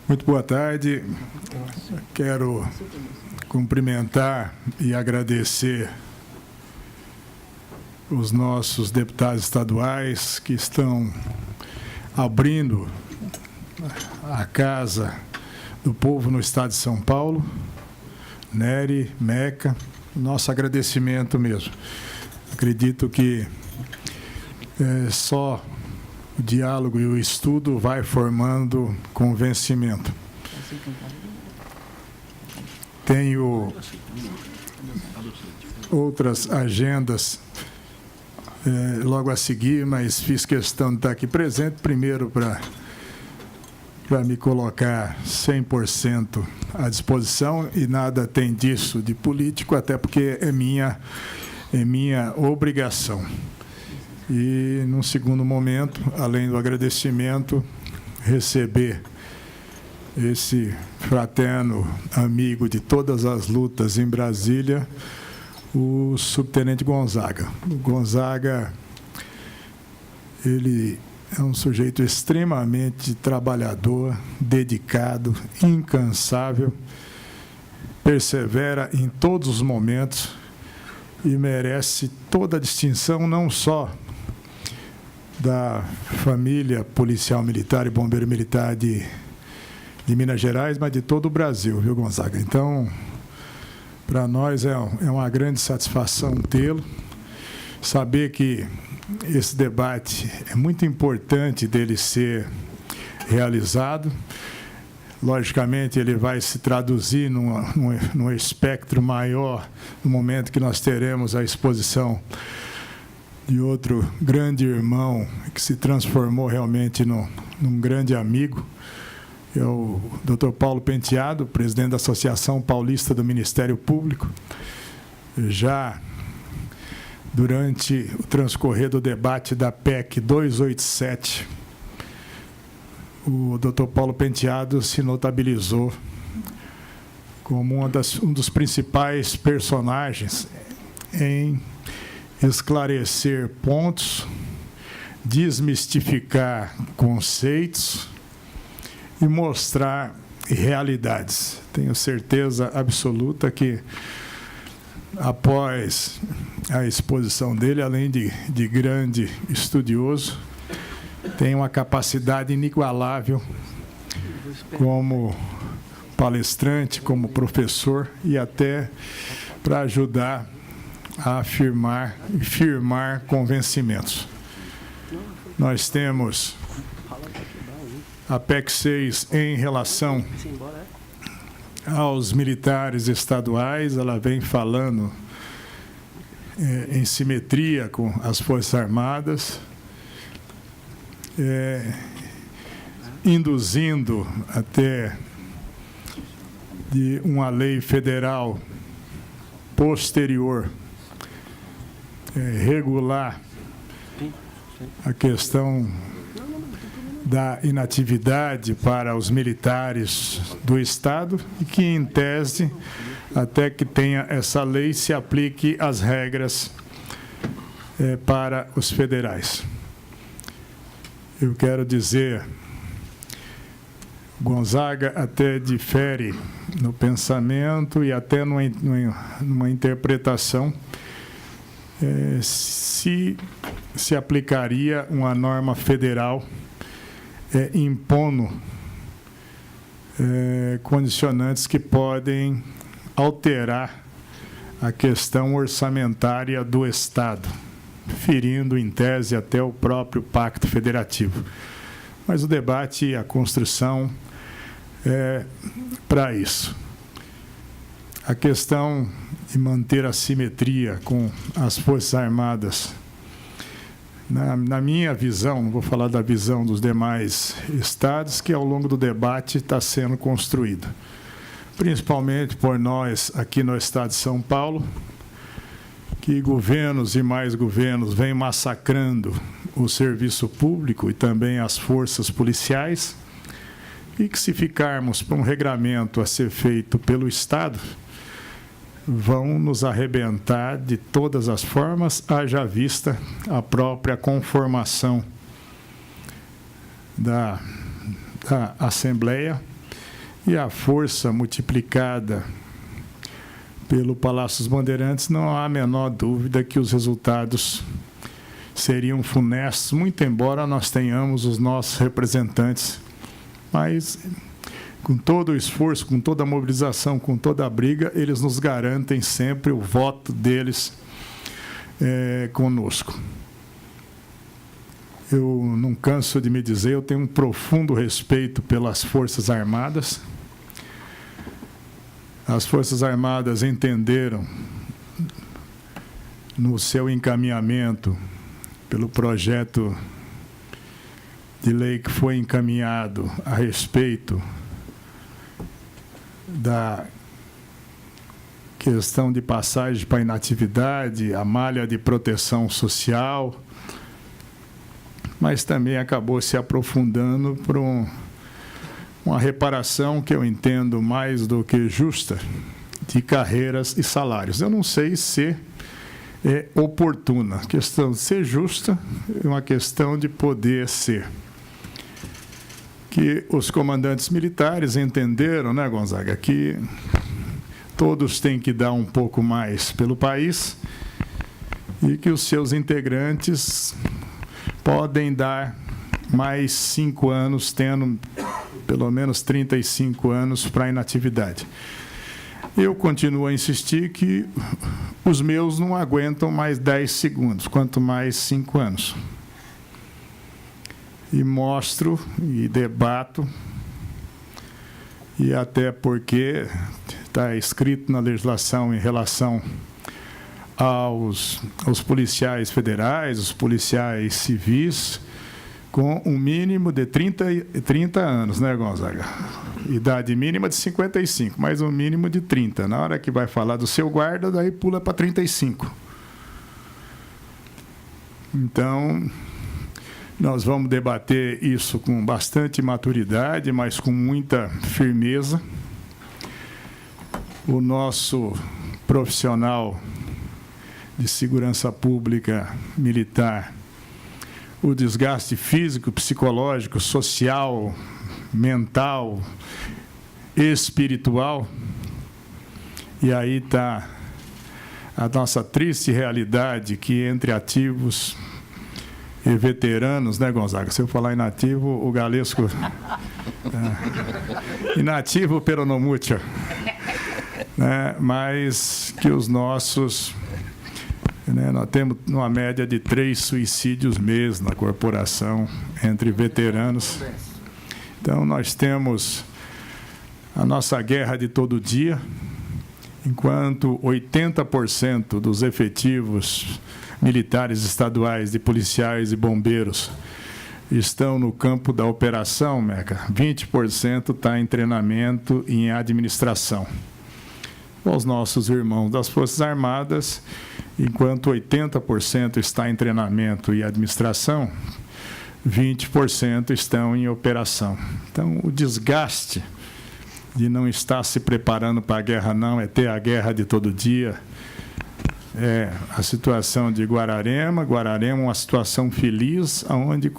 Muito boa tarde. Quero cumprimentar e agradecer os nossos deputados estaduais que estão abrindo a Casa do Povo no Estado de São Paulo, Nery, Meca, nosso agradecimento mesmo. Acredito que só o diálogo e o estudo vai formando convencimento. Tenho outras agendas logo a seguir, mas fiz questão de estar aqui presente, primeiro para me colocar 100% à disposição, e nada tem disso de político, até porque é minha obrigação. E, num segundo momento, além do agradecimento, receber esse fraterno amigo de todas as lutas em Brasília, o subtenente Gonzaga. O Gonzaga, ele é um sujeito extremamente trabalhador, dedicado, incansável, persevera em todos os momentos e merece toda a distinção, não só da família policial militar e bombeiro militar de Minas Gerais, mas de todo o Brasil, viu, Gonzaga? Então, para nós é uma grande satisfação tê-lo, saber que esse debate é muito importante dele ser realizado. Logicamente, ele vai se traduzir num espectro maior no momento que nós teremos a exposição de outro grande irmão que se transformou realmente num grande amigo, é o Dr. Paulo Penteado, presidente da Associação Paulista do Ministério Público. Já durante o transcorrer do debate da PEC 287, o Dr. Paulo Penteado se notabilizou como um dos principais personagens em esclarecer pontos, desmistificar conceitos e mostrar realidades. Tenho certeza absoluta que, após a exposição dele, além de grande estudioso, tem uma capacidade inigualável como palestrante, como professor e até para ajudar a afirmar e firmar convencimentos. Nós temos a PEC 6 em relação aos militares estaduais, ela vem falando em simetria com as Forças Armadas, induzindo até de uma lei federal posterior regular a questão da inatividade para os militares do Estado e que, em tese, até que tenha essa lei, se aplique as regras para os federais. Eu quero dizer, Gonzaga até difere no pensamento e até numa interpretação se aplicaria uma norma federal impondo condicionantes que podem alterar a questão orçamentária do Estado, ferindo, em tese, até o próprio Pacto Federativo. Mas o debate e a construção é para isso. A questão de manter a simetria com as Forças Armadas, na minha visão, não vou falar da visão dos demais estados, que ao longo do debate está sendo construída, principalmente por nós aqui no estado de São Paulo, que governos e mais governos vêm massacrando o serviço público e também as forças policiais, e que, se ficarmos para um regramento a ser feito pelo Estado, vão nos arrebentar de todas as formas, haja vista a própria conformação da Assembleia e a força multiplicada pelo Palácio dos Bandeirantes, não há a menor dúvida que os resultados seriam funestos, muito embora nós tenhamos os nossos representantes, mas com todo o esforço, com toda a mobilização, com toda a briga, eles nos garantem sempre o voto deles conosco. Eu não canso de me dizer, eu tenho um profundo respeito pelas Forças Armadas. As Forças Armadas entenderam, no seu encaminhamento, pelo projeto de lei que foi encaminhado a respeito da questão de passagem para inatividade, a malha de proteção social, mas também acabou se aprofundando para uma reparação que eu entendo mais do que justa de carreiras e salários. Eu não sei se é oportuna. A questão de ser justa é uma questão de poder ser. Que os comandantes militares entenderam, né, Gonzaga, que todos têm que dar um pouco mais pelo país e que os seus integrantes podem dar mais 5 anos, tendo pelo menos 35 anos para inatividade. Eu continuo a insistir que os meus não aguentam mais 10 segundos, quanto mais 5 anos. E mostro e debato, e até porque está escrito na legislação em relação aos policiais federais, os policiais civis, com um mínimo de 30 anos, né, Gonzaga? Idade mínima de 55, mas um mínimo de 30. Na hora que vai falar do seu guarda, daí pula para 35. Então, nós vamos debater isso com bastante maturidade, mas com muita firmeza. O nosso profissional de segurança pública militar, o desgaste físico, psicológico, social, mental, espiritual. E aí está a nossa triste realidade que entre ativos e veteranos, né, Gonzaga? Se eu falar inativo, o Galesco... inativo peronomútil. Né? Mas que os nossos... Né, nós temos uma média de 3 suicídios mês na corporação entre veteranos. Então, nós temos a nossa guerra de todo dia, enquanto 80% dos efetivos militares estaduais, de policiais e bombeiros, estão no campo da operação, Meca, 20% está em treinamento e em administração. Os nossos irmãos das Forças Armadas, enquanto 80% está em treinamento e administração, 20% estão em operação. Então, o desgaste de não estar se preparando para a guerra, não, é ter a guerra de todo dia. É a situação de Guararema. Guararema é uma situação feliz, onde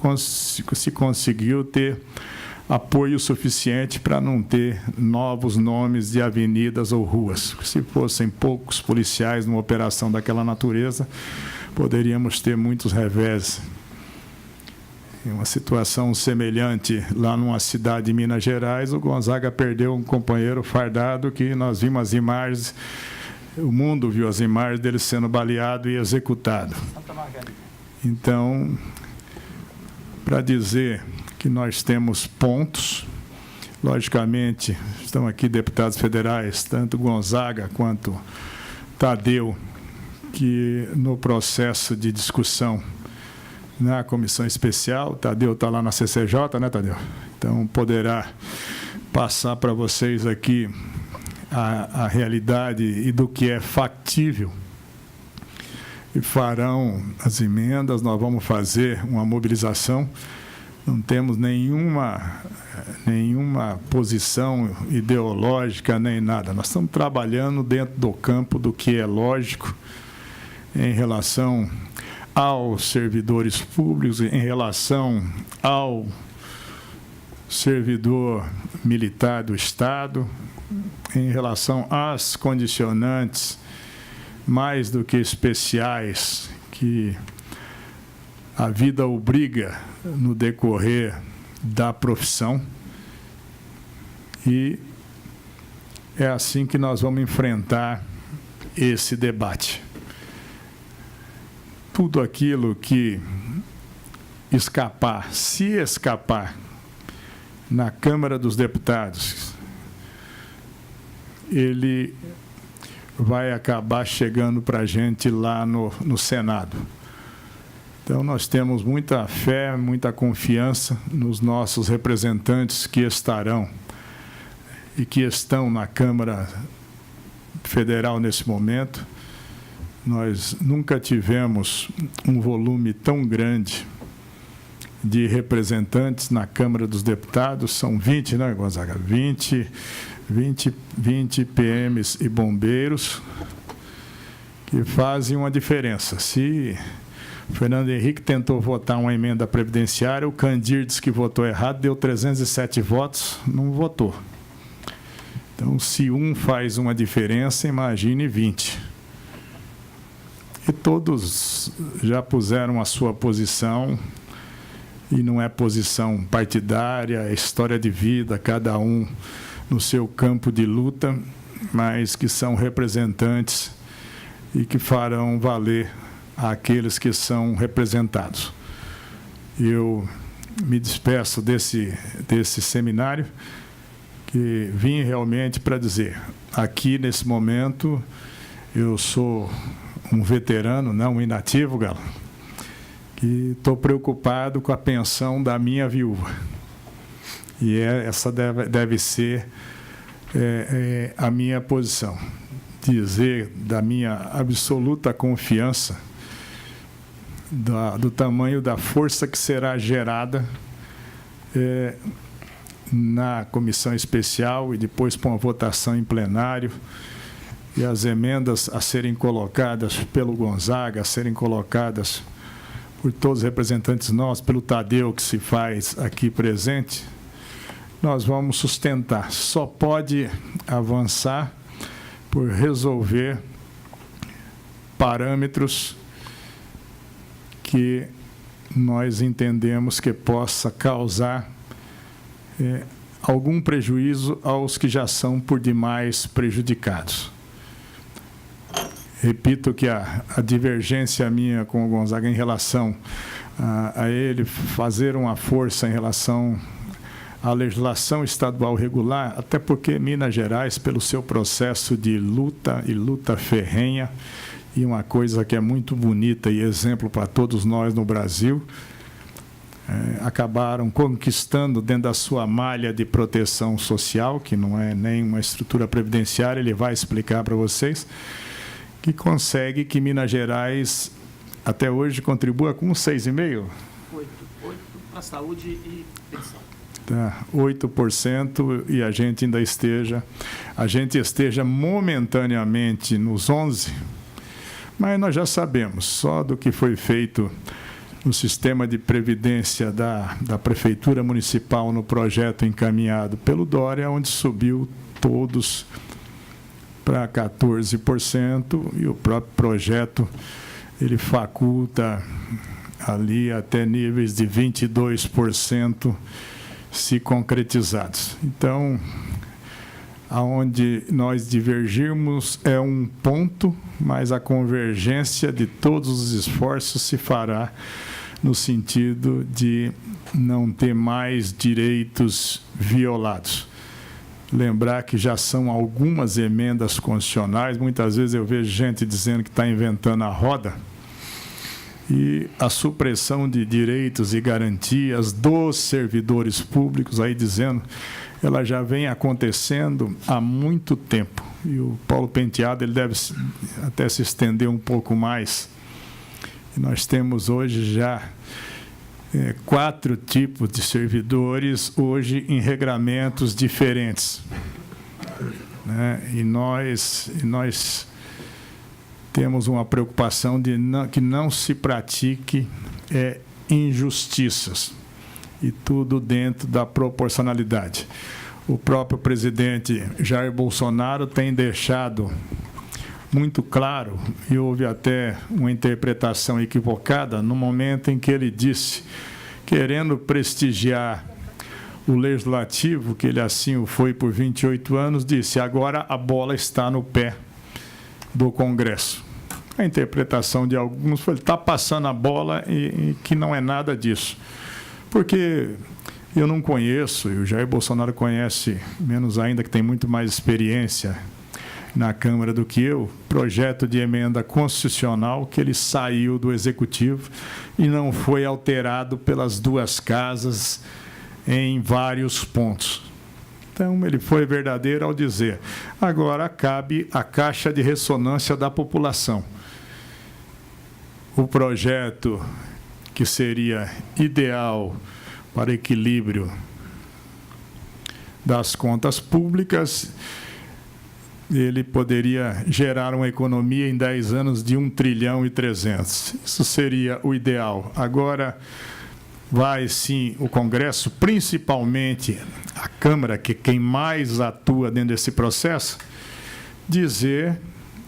se conseguiu ter apoio suficiente para não ter novos nomes de avenidas ou ruas. Se fossem poucos policiais numa operação daquela natureza, poderíamos ter muitos reveses. Uma situação semelhante lá numa cidade de Minas Gerais, o Gonzaga perdeu um companheiro fardado que nós vimos as imagens, o mundo viu as imagens dele sendo baleado e executado. Então, para dizer que nós temos pontos, logicamente, estão aqui deputados federais, tanto Gonzaga quanto Tadeu, que no processo de discussão na comissão especial, Tadeu está lá na CCJ, né, Tadeu? Então, poderá passar para vocês aqui a realidade e do que é factível. E farão as emendas, nós vamos fazer uma mobilização. Não temos nenhuma posição ideológica nem nada. Nós estamos trabalhando dentro do campo do que é lógico em relação aos servidores públicos, em relação servidor militar do Estado, em relação às condicionantes mais do que especiais que a vida obriga no decorrer da profissão. E é assim que nós vamos enfrentar esse debate. Tudo aquilo que escapar, se escapar, na Câmara dos Deputados, ele vai acabar chegando para a gente lá no Senado. Então, nós temos muita fé, muita confiança nos nossos representantes que estarão e que estão na Câmara Federal nesse momento. Nós nunca tivemos um volume tão grande de representantes na Câmara dos Deputados. São 20, né, Gonzaga? 20 PMs e bombeiros que fazem uma diferença. Se o Fernando Henrique tentou votar uma emenda previdenciária, o Candir disse que votou errado, deu 307 votos, não votou. Então, se um faz uma diferença, imagine 20. E todos já puseram a sua posição, e não é posição partidária, é história de vida, cada um no seu campo de luta, mas que são representantes e que farão valer àqueles que são representados. Eu me despeço desse seminário, que vim realmente para dizer, aqui nesse momento, eu sou um veterano, não um inativo, Galo, que estou preocupado com a pensão da minha viúva. E essa deve ser a minha posição. Dizer da minha absoluta confiança do tamanho da força que será gerada na comissão especial e depois com a votação em plenário, e as emendas a serem colocadas pelo Gonzaga, a serem colocadas por todos os representantes nossos, pelo Tadeu, que se faz aqui presente, nós vamos sustentar. Só pode avançar por resolver parâmetros que nós entendemos que possa causar algum prejuízo aos que já são por demais prejudicados. Repito que a divergência minha com o Gonzaga em relação a ele fazer uma força em relação à legislação estadual regular, até porque Minas Gerais, pelo seu processo de luta e luta ferrenha, e uma coisa que é muito bonita e exemplo para todos nós no Brasil, acabaram conquistando dentro da sua malha de proteção social, que não é nem uma estrutura previdenciária, ele vai explicar para vocês, que consegue que Minas Gerais, até hoje, contribua com 6,5%? 8% para saúde e pensão. Tá, 8%, e a gente ainda esteja momentaneamente nos 11%, mas nós já sabemos, só do que foi feito no sistema de previdência da Prefeitura Municipal no projeto encaminhado pelo Dória, onde subiu todos para 14%, e o próprio projeto ele faculta ali até níveis de 22% se concretizados. Então, aonde nós divergirmos é um ponto, mas a convergência de todos os esforços se fará no sentido de não ter mais direitos violados. Lembrar que já são algumas emendas constitucionais, muitas vezes eu vejo gente dizendo que está inventando a roda, e a supressão de direitos e garantias dos servidores públicos, aí dizendo, ela já vem acontecendo há muito tempo. E o Paulo Penteado ele deve até se estender um pouco mais. E nós temos hoje já 4 tipos de servidores, hoje em regramentos diferentes. Né? E nós temos uma preocupação de que não se pratique injustiças. e tudo dentro da proporcionalidade. O próprio presidente Jair Bolsonaro tem deixado muito claro, e houve até uma interpretação equivocada, no momento em que ele disse, querendo prestigiar o Legislativo, que ele assim o foi por 28 anos, disse, agora a bola está no pé do Congresso. A interpretação de alguns foi, ele está passando a bola e que não é nada disso. Porque eu não conheço, e o Jair Bolsonaro conhece, menos ainda, que tem muito mais experiência na Câmara do que eu, projeto de emenda constitucional que ele saiu do Executivo e não foi alterado pelas duas casas em vários pontos. Então, ele foi verdadeiro ao dizer, agora cabe a caixa de ressonância da população. O projeto que seria ideal para equilíbrio das contas públicas, ele poderia gerar uma economia em 10 anos de 1,3 trilhão. Isso seria o ideal. Agora, vai sim o Congresso, principalmente a Câmara, que é quem mais atua dentro desse processo, dizer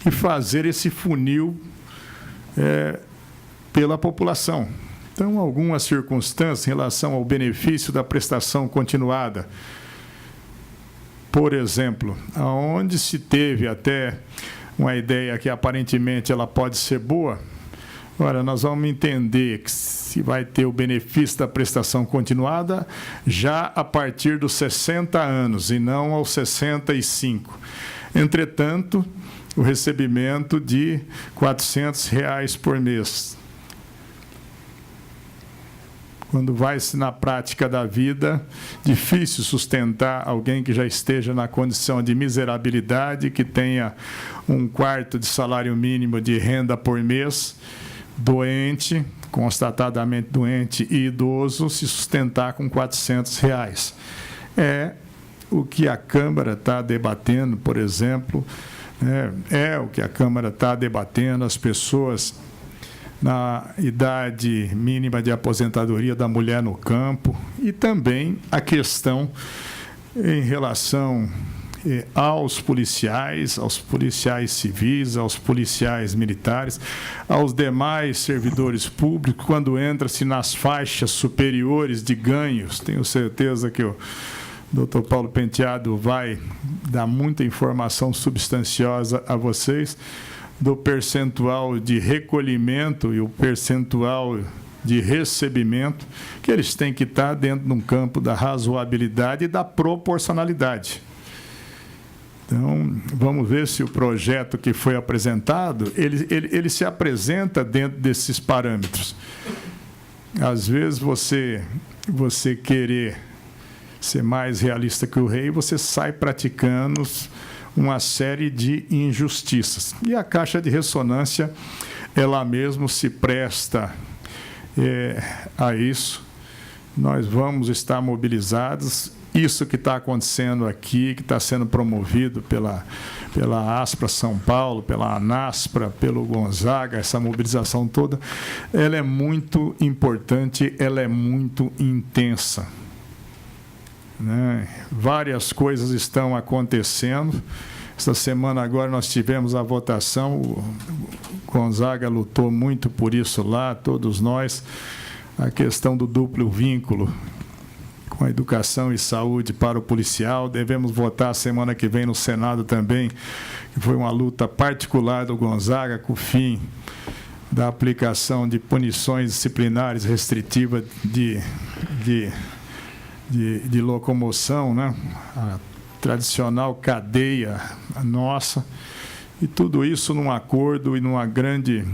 e fazer esse funil pela população. Então, algumas circunstâncias em relação ao benefício da prestação continuada. Por exemplo, onde se teve até uma ideia que aparentemente ela pode ser boa, agora nós vamos entender que se vai ter o benefício da prestação continuada já a partir dos 60 anos e não aos 65. Entretanto, o recebimento de R$ 400 por mês. Quando vai-se na prática da vida, difícil sustentar alguém que já esteja na condição de miserabilidade, que tenha 1/4 de salário mínimo de renda por mês, doente, constatadamente doente e idoso, se sustentar com R$ 400. É o que a Câmara está debatendo, por exemplo, é o que a Câmara está debatendo, as pessoas na idade mínima de aposentadoria da mulher no campo e também a questão em relação aos policiais civis, aos policiais militares, aos demais servidores públicos, quando entra-se nas faixas superiores de ganhos. Tenho certeza que o Dr. Paulo Penteado vai dar muita informação substanciosa a vocês, do percentual de recolhimento e o percentual de recebimento, que eles têm que estar dentro de um campo da razoabilidade e da proporcionalidade. Então, vamos ver se o projeto que foi apresentado, ele se apresenta dentro desses parâmetros. Às vezes, você querer ser mais realista que o rei, você sai praticando uma série de injustiças. E a caixa de ressonância, ela mesmo se presta a isso. Nós vamos estar mobilizados. Isso que está acontecendo aqui, que está sendo promovido pela ASPRA São Paulo, pela ANASPRA, pelo Gonzaga, essa mobilização toda, ela é muito importante, ela é muito intensa. Várias coisas estão acontecendo. Esta semana agora nós tivemos a votação, o Gonzaga lutou muito por isso lá, todos nós, a questão do duplo vínculo com a educação e saúde para o policial. Devemos votar semana que vem no Senado também, que foi uma luta particular do Gonzaga com o fim da aplicação de punições disciplinares restritivas de locomoção, a tradicional cadeia nossa, e tudo isso num acordo e numa grande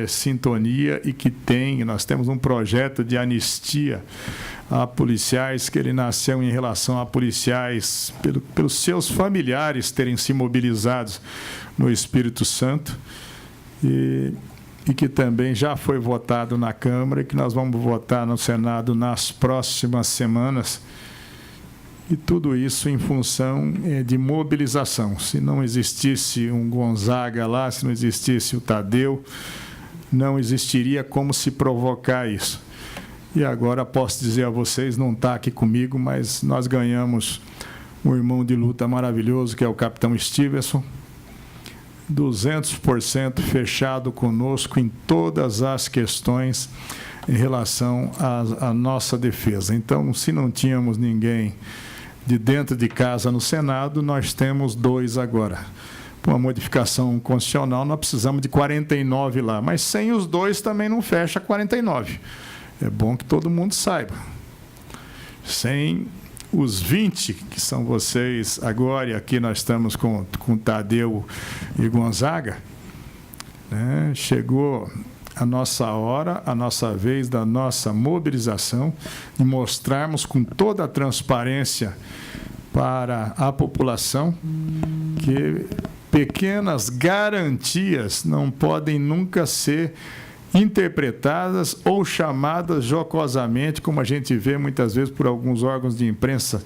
sintonia, e que nós temos um projeto de anistia a policiais, que ele nasceu em relação a policiais, pelos seus familiares terem se mobilizados no Espírito Santo, e que também já foi votado na Câmara e que nós vamos votar no Senado nas próximas semanas. E tudo isso em função de mobilização. Se não existisse um Gonzaga lá, se não existisse o Tadeu, não existiria como se provocar isso. E agora posso dizer a vocês, não está aqui comigo, mas nós ganhamos um irmão de luta maravilhoso, que é o capitão Stevenson, 200% fechado conosco em todas as questões em relação à nossa defesa. Então, se não tínhamos ninguém de dentro de casa no Senado, nós temos 2 agora. Com a modificação constitucional, nós precisamos de 49 lá, mas sem os 2 também não fecha 49. É bom que todo mundo saiba. Sem os 20, que são vocês agora, e aqui nós estamos com Tadeu e Gonzaga, né? Chegou a nossa hora, a nossa vez da nossa mobilização, de mostrarmos com toda a transparência para a população que pequenas garantias não podem nunca ser interpretadas ou chamadas jocosamente, como a gente vê muitas vezes por alguns órgãos de imprensa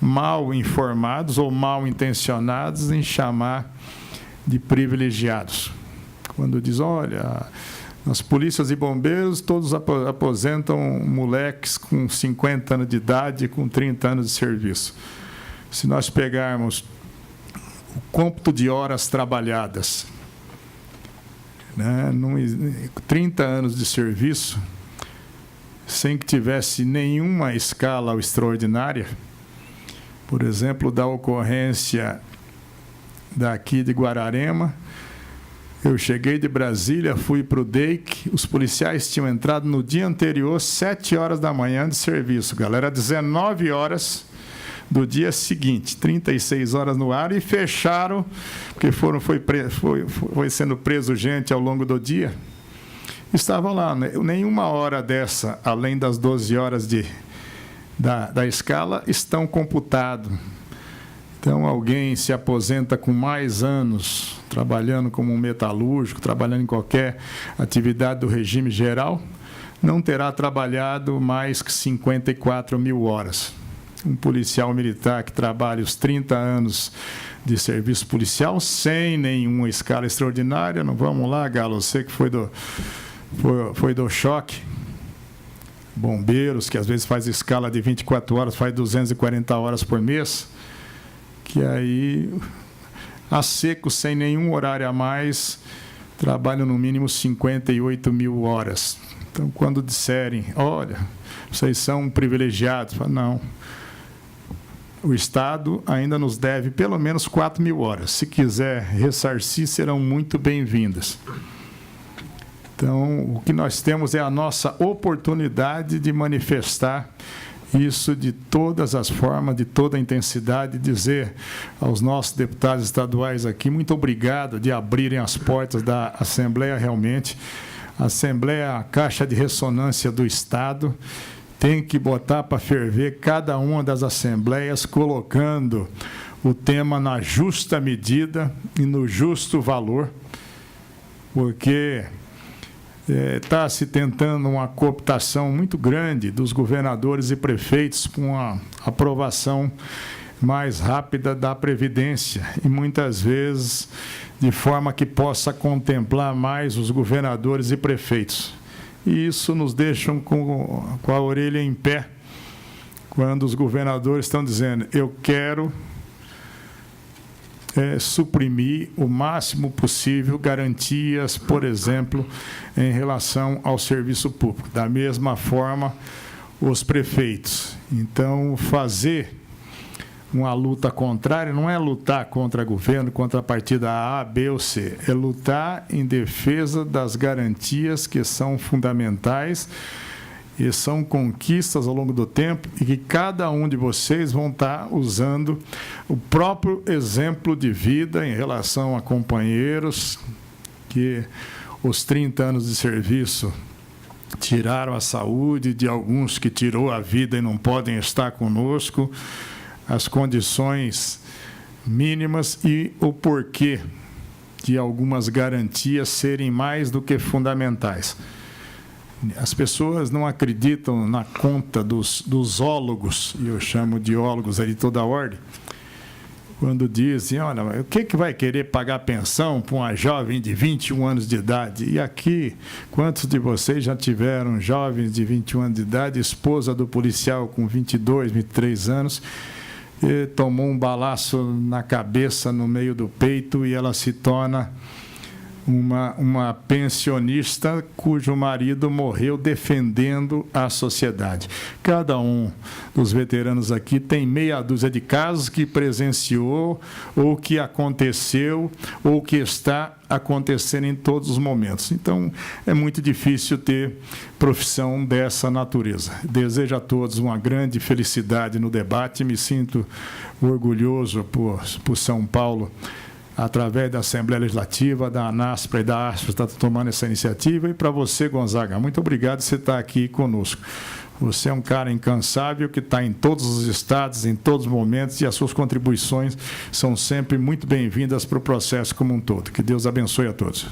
mal informados ou mal intencionados em chamar de privilegiados. Quando diz, olha, as polícias e bombeiros todos aposentam moleques com 50 anos de idade, com 30 anos de serviço. Se nós pegarmos o cômputo de horas trabalhadas, né, 30 anos de serviço, sem que tivesse nenhuma escala extraordinária, por exemplo, da ocorrência daqui de Guararema, eu cheguei de Brasília, fui para o DEIC, os policiais tinham entrado no dia anterior, 7 horas da manhã de serviço, galera, 19 horas do dia seguinte, 36 horas no ar, e fecharam, porque foi sendo preso gente ao longo do dia. Estava lá, né? Nenhuma hora dessa, além das 12 horas da escala, estão computadas. Então, alguém se aposenta com mais anos, trabalhando como um metalúrgico, trabalhando em qualquer atividade do regime geral, não terá trabalhado mais que 54 mil horas. Um policial militar que trabalha os 30 anos de serviço policial sem nenhuma escala extraordinária, não vamos lá, Galo, você que foi do choque, bombeiros, que às vezes faz escala de 24 horas, faz 240 horas por mês, que aí, a seco, sem nenhum horário a mais, trabalham no mínimo 58 mil horas. Então, quando disserem, olha, vocês são privilegiados, não. O Estado ainda nos deve pelo menos 4 mil horas. Se quiser ressarcir, serão muito bem-vindas. Então, o que nós temos é a nossa oportunidade de manifestar isso de todas as formas, de toda a intensidade, dizer aos nossos deputados estaduais aqui, muito obrigado de abrirem as portas da Assembleia realmente. A Assembleia é a caixa de ressonância do Estado, tem que botar para ferver cada uma das assembleias, colocando o tema na justa medida e no justo valor, porque está se tentando uma cooptação muito grande dos governadores e prefeitos com a aprovação mais rápida da Previdência, e muitas vezes de forma que possa contemplar mais os governadores e prefeitos. E isso nos deixa com a orelha em pé, quando os governadores estão dizendo, eu quero suprimir o máximo possível garantias, por exemplo, em relação ao serviço público. Da mesma forma, os prefeitos. Então, fazer uma luta contrária não é lutar contra governo, contra a partida A, B ou C, é lutar em defesa das garantias que são fundamentais e são conquistas ao longo do tempo, e que cada um de vocês vão estar usando o próprio exemplo de vida em relação a companheiros que os 30 anos de serviço tiraram a saúde, de alguns que tirou a vida e não podem estar conosco, as condições mínimas e o porquê de algumas garantias serem mais do que fundamentais. As pessoas não acreditam na conta dos ólogos, e eu chamo de ólogos aí de toda a ordem, quando dizem, olha, o que vai querer pagar pensão para uma jovem de 21 anos de idade? E aqui, quantos de vocês já tiveram jovens de 21 anos de idade, esposa do policial com 22, 23 anos, e tomou um balaço na cabeça, no meio do peito, e ela se torna uma pensionista cujo marido morreu defendendo a sociedade. Cada um dos veteranos aqui tem meia dúzia de casos que presenciou, ou que aconteceu, ou que está acontecendo em todos os momentos. Então, é muito difícil ter profissão dessa natureza. Desejo a todos uma grande felicidade no debate. Me sinto orgulhoso por São Paulo, através da Assembleia Legislativa, da ANASPRA e da ASPRA, está tomando essa iniciativa. E para você, Gonzaga, muito obrigado por você estar aqui conosco. Você é um cara incansável que está em todos os estados, em todos os momentos, e as suas contribuições são sempre muito bem-vindas para o processo como um todo. Que Deus abençoe a todos.